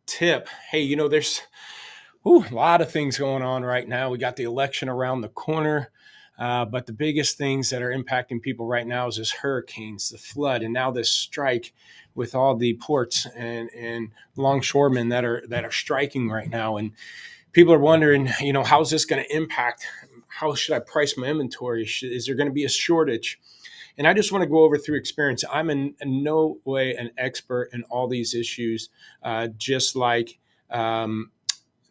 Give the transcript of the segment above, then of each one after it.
tip. Hey, there's a lot of things going on right now. We got the election around the corner. But the biggest things that are impacting people right now is this hurricanes, the flood, and now this strike with all the ports and longshoremen that are striking right now. And people are wondering, how's this going to impact? How should I price my inventory? Is there going to be a shortage? And I just want to go over through experience. I'm in no way an expert in all these issues, just like um,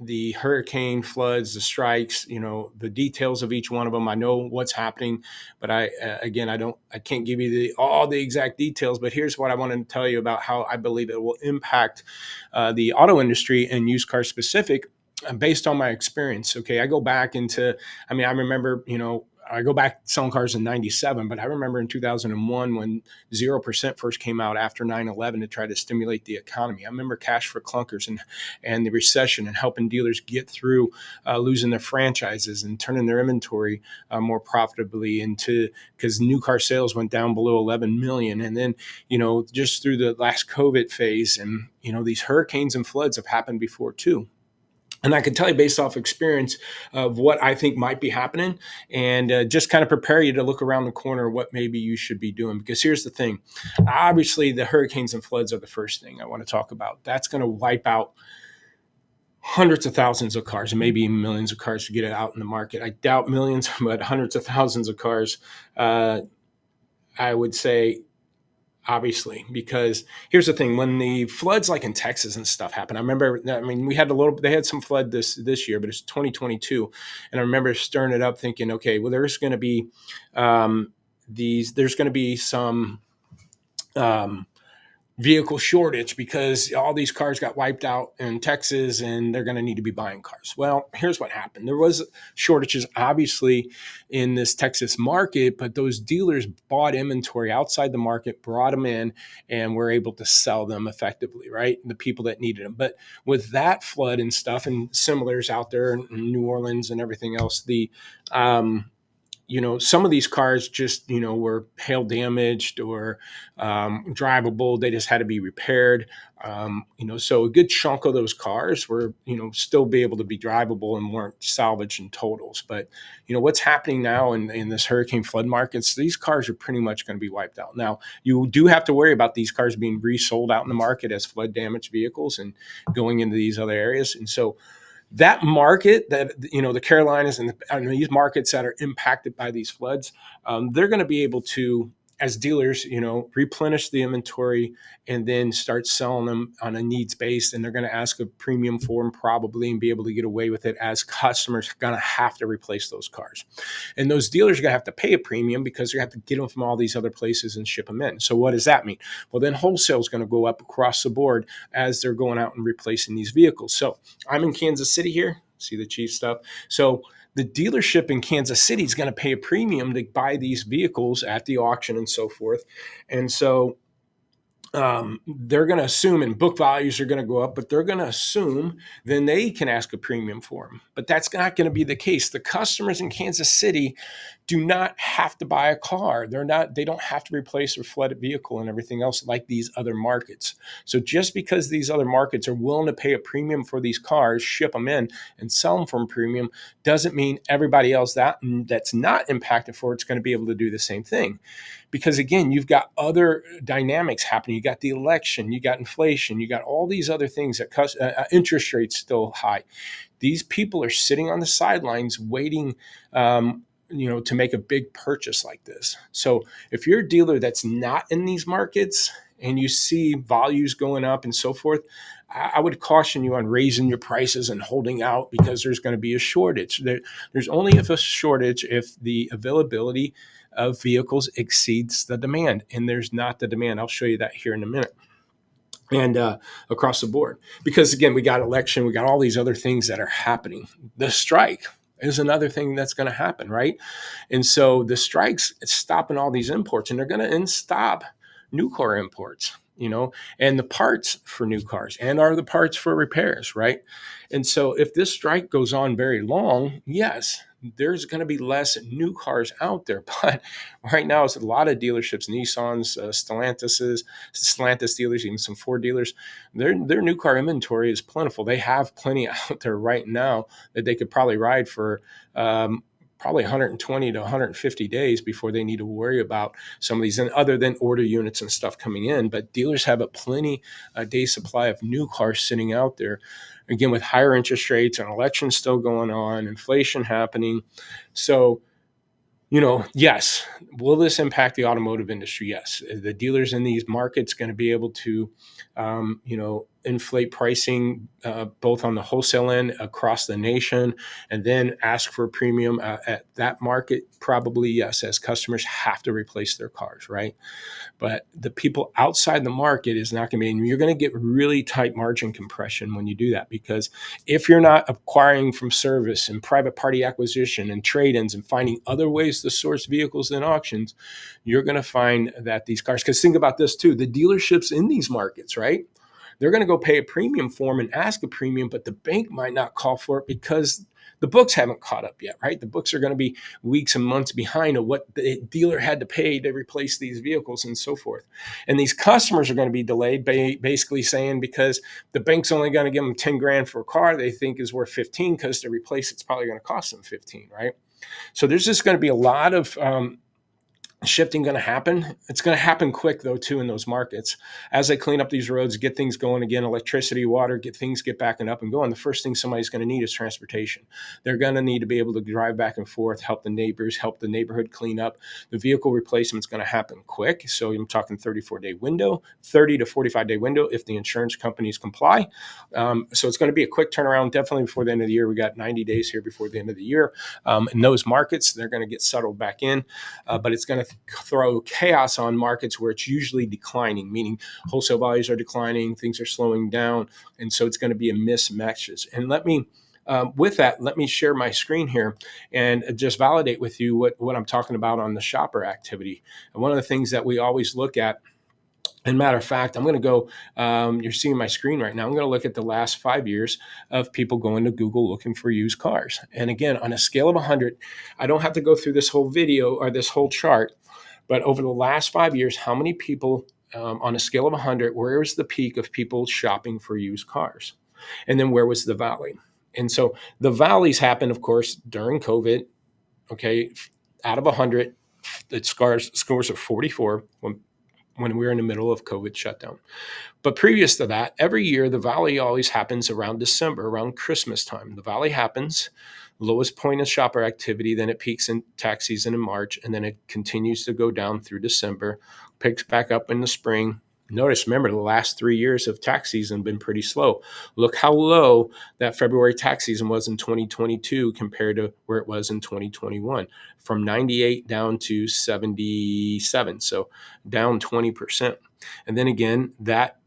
the hurricane floods, the strikes, the details of each one of them. I know what's happening, but again, I can't give you all the exact details. But here's what I want to tell you about how I believe it will impact the auto industry and used car specific, based on my experience. Okay, I go back into, I remember, I go back selling cars in 97, but I remember in 2001 when 0% first came out after 9/11 to try to stimulate the economy. I remember cash for clunkers and the recession and helping dealers get through losing their franchises and turning their inventory more profitably into, because new car sales went down below 11 million. And then, just through the last COVID phase, and, these hurricanes and floods have happened before too. And I can tell you based off experience of what I think might be happening, and just kind of prepare you to look around the corner what maybe you should be doing. Because here's the thing. Obviously, the hurricanes and floods are the first thing I want to talk about. That's going to wipe out hundreds of thousands of cars and maybe even millions of cars to get it out in the market. I doubt millions, but hundreds of thousands of cars, I would say, obviously, because here's the thing. When the floods like in Texas and stuff happened, I remember, we had they had some flood this year, but it's 2022. And I remember stirring it up thinking, okay, well, there's going to be there's going to be some um, vehicle shortage because all these cars got wiped out in Texas and they're going to need to be buying cars. Well, here's what happened. There was shortages obviously in this Texas market, but those dealers bought inventory outside the market, brought them in, and were able to sell them effectively, right? The people that needed them. But with that flood and stuff and similars out there in New Orleans and everything else, some of these cars just, were hail damaged or drivable. They just had to be repaired. So a good chunk of those cars were, still be able to be drivable and weren't salvaged in totals. But, what's happening now in this hurricane flood markets, these cars are pretty much going to be wiped out. Now, you do have to worry about these cars being resold out in the market as flood damaged vehicles and going into these other areas. And so that market, that the Carolinas and these markets that are impacted by these floods, they're going to be able to, as dealers, replenish the inventory and then start selling them on a needs base. And they're going to ask a premium for them probably and be able to get away with it, as customers are going to have to replace those cars. And those dealers are going to have to pay a premium because they have to get them from all these other places and ship them in. So what does that mean? Well, then wholesale is going to go up across the board as they're going out and replacing these vehicles. So I'm in Kansas City here. See the Chief stuff. So the dealership in Kansas City is going to pay a premium to buy these vehicles at the auction and so forth. And so they're going to assume, and book values are going to go up, but they're going to assume then they can ask a premium for them. But that's not going to be the case. The customers in Kansas City do not have to buy a car. They don't have to replace their flooded vehicle and everything else like these other markets. So just because these other markets are willing to pay a premium for these cars, ship them in and sell them for a premium, doesn't mean everybody else that's not impacted for it's going to be able to do the same thing. Because again, you've got other dynamics happening. You got the election, you got inflation, you got all these other things that interest rates still high. These people are sitting on the sidelines waiting, to make a big purchase like this. So if you're a dealer that's not in these markets and you see values going up and so forth, I would caution you on raising your prices and holding out, because there's going to be a shortage. There's only a shortage if the availability of vehicles exceeds the demand, and there's not the demand. I'll show you that here in a minute. And across the board, because again, we got election, we got all these other things that are happening. The strike is another thing that's going to happen, right? And so the strikes stopping all these imports, and they're going to stop new car imports, and the parts for new cars and are the parts for repairs, right? And so if this strike goes on very long, yes, there's going to be less new cars out there. But right now, it's a lot of dealerships, Nissans, Stellantis dealers, even some Ford dealers. Their new car inventory is plentiful. They have plenty out there right now that they could probably ride for probably 120 to 150 days before they need to worry about some of these, and other than order units and stuff coming in. But dealers have a plenty day supply of new cars sitting out there. Again, with higher interest rates, an election still going on, inflation happening. So, yes. Will this impact the automotive industry? Yes. The dealers in these markets going to be able to, inflate pricing both on the wholesale end across the nation, and then ask for a premium at that market? Probably yes, as customers have to replace their cars, right? But the people outside the market is not going to be, and you're going to get really tight margin compression when you do that, because if you're not acquiring from service and private party acquisition and trade-ins and finding other ways to source vehicles in auctions, you're going to find that these cars, because think about this too, the dealerships in these markets, right? They're going to go pay a premium for them and ask a premium, but the bank might not call for it because the books haven't caught up yet, right? The books are going to be weeks and months behind of what the dealer had to pay to replace these vehicles and so forth. And these customers are going to be delayed, basically saying because the bank's only going to give them 10 grand for a car they think is worth 15, because to replace it's probably going to cost them 15, right? So there's just going to be a lot of shifting going to happen. It's going to happen quick though too in those markets as they clean up these roads, get things going again, electricity, water, get backing up and going. The first thing somebody's going to need is transportation. They're going to need to be able to drive back and forth, help the neighbors, help the neighborhood clean up. The vehicle replacement is going to happen quick. So I'm talking 34-day window, 30 to 45-day window if the insurance companies comply. So it's going to be a quick turnaround, definitely before the end of the year. We got 90 days here before the end of the year. In those markets, they're going to get settled back in, but it's going to throw chaos on markets where it's usually declining, meaning wholesale values are declining, things are slowing down. And so it's going to be a mismatches. And with that, let me share my screen here and just validate with you what I'm talking about on the shopper activity. And one of the things that we always look at, and matter of fact, I'm going to go, you're seeing my screen right now. I'm going to look at the last 5 years of people going to Google looking for used cars. And again, on a scale of 100, I don't have to go through this whole video or this whole chart, but over the last 5 years, how many people on a scale of 100, where was the peak of people shopping for used cars? And then where was the valley? And so the valleys happened, of course, during COVID. Okay, out of 100, it scores of 44 when we were in the middle of COVID shutdown. But previous to that, every year, the valley always happens around December, around Christmas time. The valley happens, lowest point of shopper activity, then it peaks in tax season in March, and then it continues to go down through December, picks back up in the spring. Notice, remember, the last 3 years of tax season have been pretty slow. Look how low that February tax season was in 2022 compared to where it was in 2021, from 98 down to 77. So down 20%. And then again, that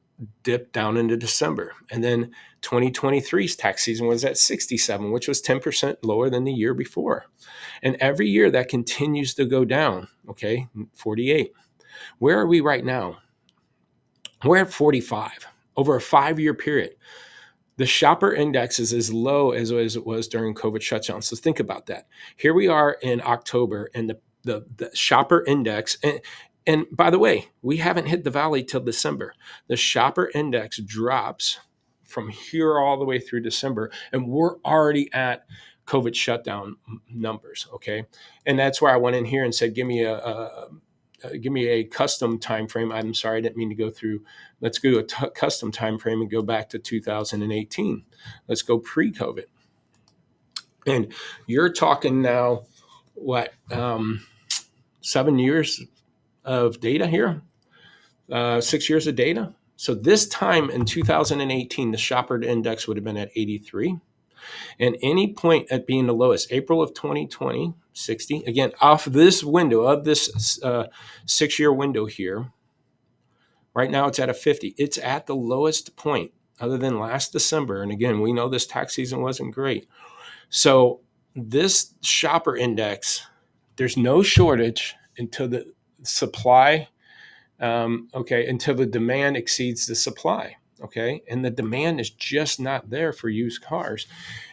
dipped down into December. And then 2023's tax season was at 67, which was 10% lower than the year before. And every year that continues to go down, okay, 48. Where are we right now? We're at 45 over a 5-year period. The shopper index is as low as it was during COVID shutdown. So think about that. Here we are in October, and the shopper index, and by the way, we haven't hit the valley till December. The shopper index drops from here all the way through December, and we're already at COVID shutdown numbers, okay? And that's where I went in here and said, give me a custom time frame. I'm sorry, I didn't mean to go through. Let's do a custom time frame and go back to 2018. Let's go pre-COVID. And you're talking now, 7 years of data here, 6 years of data. So this time in 2018, the shopper index would have been at 83. And any point at being the lowest, April of 2020, 60. Again, off this window, of this 6-year window here, right now it's at a 50. It's at the lowest point other than last December. And again, we know this tax season wasn't great. So this shopper index, there's no shortage until the supply, until the demand exceeds the supply. Okay. And the demand is just not there for used cars.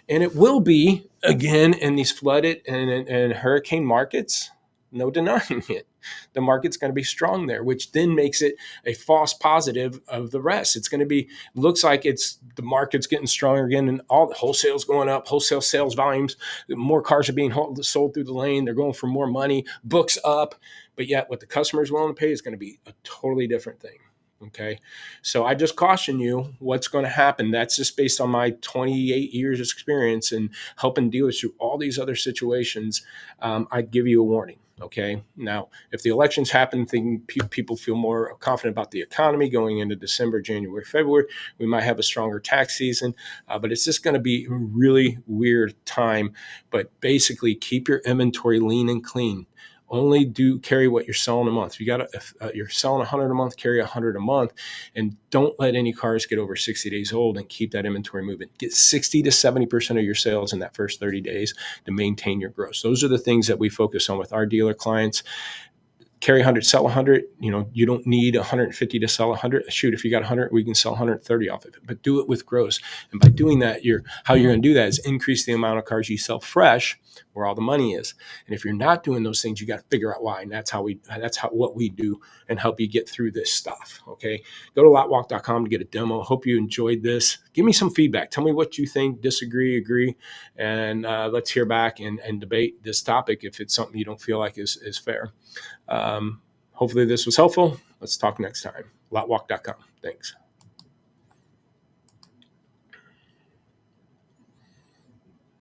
And it will be again in these flooded and hurricane markets. No denying it. The market's going to be strong there, which then makes it a false positive of the rest. It's going to be, looks like it's the market's getting stronger again, and all the wholesale's going up, wholesale sales volumes, more cars are being sold through the lane. They're going for more money, books up. But yet, what the customer is willing to pay is going to be a totally different thing. Okay. So I just caution you what's going to happen. That's just based on my 28 years of experience and helping dealers through all these other situations. I give you a warning. Okay. Now, if the elections happen, people feel more confident about the economy going into December, January, February, we might have a stronger tax season, but it's just going to be a really weird time. But basically, keep your inventory lean and clean. Only do carry what you're selling a month. If you got, if you're selling 100 a month, carry 100 a month, and don't let any cars get over 60 days old, and keep that inventory moving. Get 60 to 70% of your sales in that first 30 days to maintain your gross. Those are the things that we focus on with our dealer clients. Carry 100, sell 100. You don't need 150 to sell 100. Shoot, if you got 100, we can sell 130 off of it. But do it with gross. And by doing that, how you're going to do that is increase the amount of cars you sell fresh, where all the money is. And if you're not doing those things, you got to figure out why. And that's what we do and help you get through this stuff. Okay. Go to lotwalk.com to get a demo. Hope you enjoyed this. Give me some feedback. Tell me what you think, disagree, agree, and let's hear back and debate this topic if it's something you don't feel like is fair. Hopefully this was helpful. Let's talk next time. Lotwalk.com. Thanks.